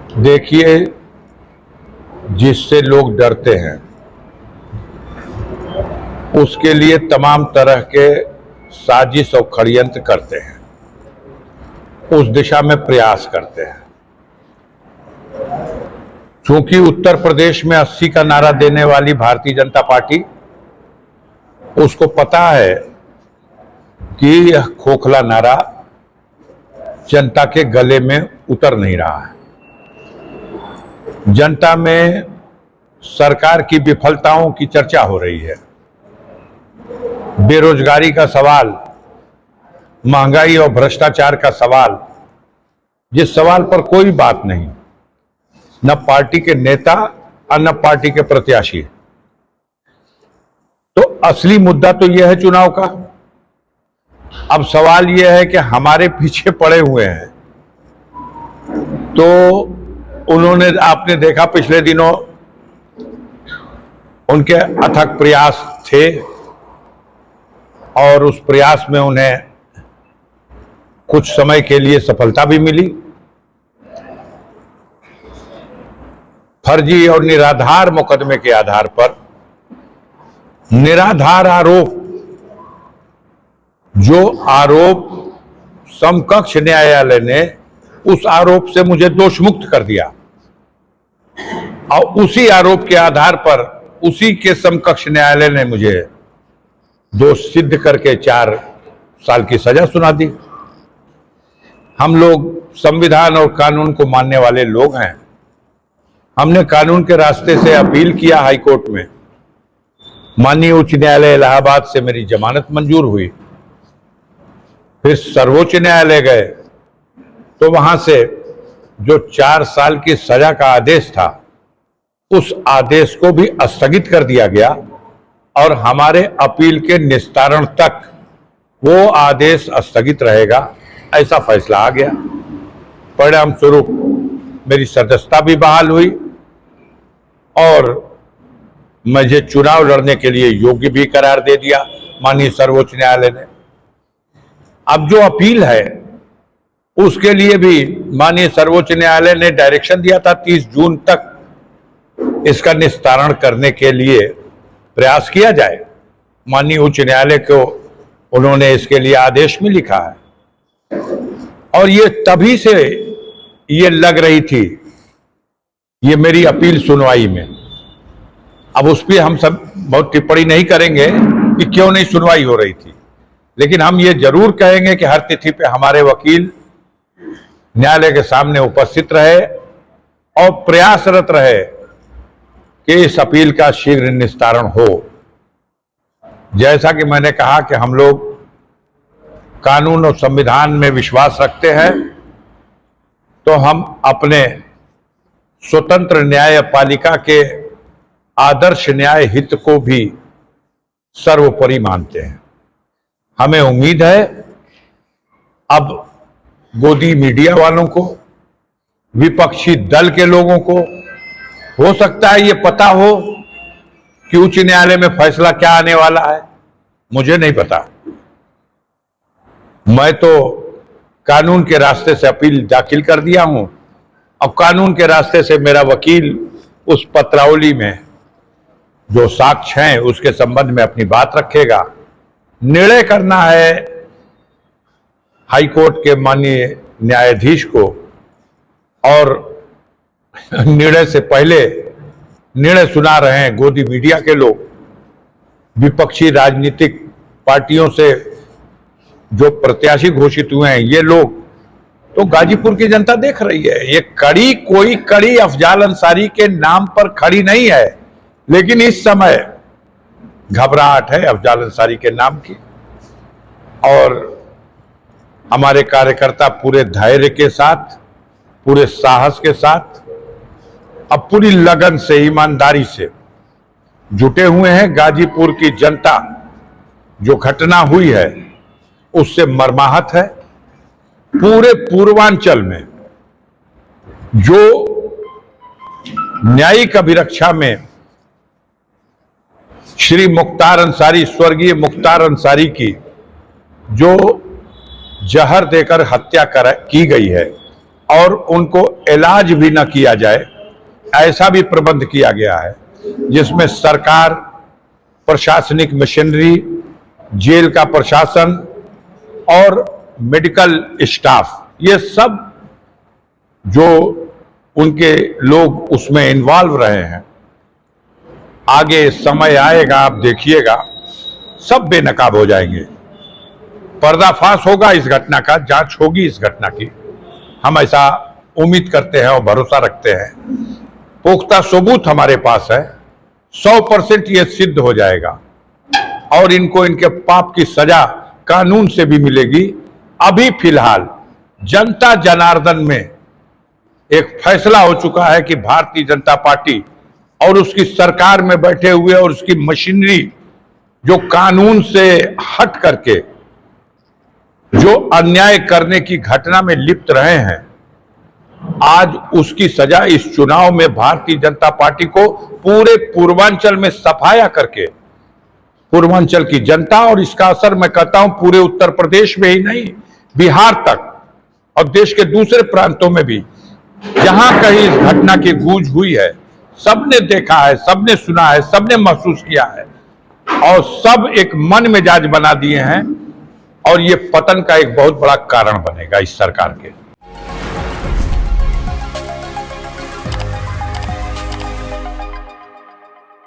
देखिए, जिससे लोग डरते हैं उसके लिए तमाम तरह के साजिश और षड्यंत्र करते हैं, उस दिशा में प्रयास करते हैं। क्योंकि उत्तर प्रदेश में 80 का नारा देने वाली भारतीय जनता पार्टी, उसको पता है कि यह खोखला नारा जनता के गले में उतर नहीं रहा है। जनता में सरकार की विफलताओं की चर्चा हो रही है, बेरोजगारी का सवाल, महंगाई और भ्रष्टाचार का सवाल, जिस सवाल पर कोई बात नहीं, न पार्टी के नेता और न पार्टी के प्रत्याशी। तो असली मुद्दा तो यह है चुनाव का। अब सवाल यह है कि हमारे पीछे पड़े हुए हैं। तो उन्होंने, आपने देखा पिछले दिनों उनके अथक प्रयास थे और उस प्रयास में उन्हें कुछ समय के लिए सफलता भी मिली। फर्जी और निराधार मुकदमे के आधार पर निराधार आरोप, जो आरोप समकक्ष न्यायालय ने उस आरोप से मुझे दोष मुक्त कर दिया और उसी आरोप के आधार पर उसी के समकक्ष न्यायालय ने मुझे दोष सिद्ध करके 4 साल की सजा सुना दी। हम लोग संविधान और कानून को मानने वाले लोग हैं। हमने कानून के रास्ते से अपील किया हाई कोर्ट में, माननीय उच्च न्यायालय इलाहाबाद से मेरी जमानत मंजूर हुई। फिर सर्वोच्च न्यायालय गए तो वहां से जो 4 साल की सजा का आदेश था, उस आदेश को भी स्थगित कर दिया गया और हमारे अपील के निस्तारण तक वो आदेश स्थगित रहेगा, ऐसा फैसला आ गया। परिणाम स्वरूप मेरी सदस्यता भी बहाल हुई और मुझे चुनाव लड़ने के लिए योग्य भी करार दे दिया माननीय सर्वोच्च न्यायालय ने। अब जो अपील है उसके लिए भी माननीय सर्वोच्च न्यायालय ने डायरेक्शन दिया था 30 जून तक इसका निस्तारण करने के लिए प्रयास किया जाए। माननीय उच्च न्यायालय को उन्होंने इसके लिए आदेश में लिखा है और ये तभी से ये लग रही थी, ये मेरी अपील सुनवाई में। अब उस पर हम सब बहुत टिप्पणी नहीं करेंगे कि क्यों नहीं सुनवाई हो रही थी, लेकिन हम ये जरूर कहेंगे कि हर तिथि पे हमारे वकील न्यायालय के सामने उपस्थित रहे और प्रयासरत रहे कि इस अपील का शीघ्र निस्तारण हो। जैसा कि मैंने कहा कि हम लोग कानून और संविधान में विश्वास रखते हैं, तो हम अपने स्वतंत्र न्यायपालिका के आदर्श न्याय हित को भी सर्वोपरि मानते हैं। हमें उम्मीद है अब गोदी मीडिया वालों को, विपक्षी दल के लोगों को हो सकता है ये पता हो कि उच्च न्यायालय में फैसला क्या आने वाला है, मुझे नहीं पता। मैं तो कानून के रास्ते से अपील दाखिल कर दिया हूं और कानून के रास्ते से मेरा वकील उस पत्रावली में जो साक्ष्य हैं उसके संबंध में अपनी बात रखेगा। निर्णय करना है हाई कोर्ट के माननीय न्यायाधीश को और निर्णय से पहले निर्णय सुना रहे हैं गोदी मीडिया के लोग, विपक्षी राजनीतिक पार्टियों से जो प्रत्याशी घोषित हुए हैं ये लोग। तो गाजीपुर की जनता देख रही है, ये कड़ी कोई कड़ी अफजाल अंसारी के नाम पर खड़ी नहीं है, लेकिन इस समय घबराहट है अफजाल अंसारी के नाम की। और हमारे कार्यकर्ता पूरे धैर्य के साथ, पूरे साहस के साथ, अब पूरी लगन से, ईमानदारी से जुटे हुए हैं। गाजीपुर की जनता जो घटना हुई है उससे मर्माहत है। पूरे पूर्वांचल में जो न्यायिक अभिरक्षा में श्री मुख्तार अंसारी, स्वर्गीय मुख्तार अंसारी की जो जहर देकर हत्या की गई है और उनको इलाज भी न किया जाए, ऐसा भी प्रबंध किया गया है, जिसमें सरकार, प्रशासनिक मशीनरी, जेल का प्रशासन और मेडिकल स्टाफ, ये सब जो उनके लोग उसमें इन्वॉल्व रहे हैं, आगे समय आएगा, आप देखिएगा, सब बेनकाब हो जाएंगे। पर्दाफाश होगा इस घटना का, जांच होगी इस घटना की, हम ऐसा उम्मीद करते हैं और भरोसा रखते हैं। पुख्ता सबूत हमारे पास है, 100% ये सिद्ध हो जाएगा और इनको इनके पाप की सजा कानून से भी मिलेगी। अभी फिलहाल जनता जनार्दन में एक फैसला हो चुका है कि भारतीय जनता पार्टी और उसकी सरकार में बैठे हुए और उसकी मशीनरी जो कानून से हट करके जो अन्याय करने की घटना में लिप्त रहे हैं, आज उसकी सजा इस चुनाव में भारतीय जनता पार्टी को पूरे पूर्वांचल में सफाया करके पूर्वांचल की जनता, और इसका असर मैं कहता हूं पूरे उत्तर प्रदेश में ही नहीं, बिहार तक और देश के दूसरे प्रांतों में भी जहां कहीं इस घटना की गूंज हुई है, सबने देखा है, सबने सुना है, सबने महसूस किया है और सब एक मन मिजाज बना दिए हैं और ये पतन का एक बहुत बड़ा कारण बनेगा इस सरकार के।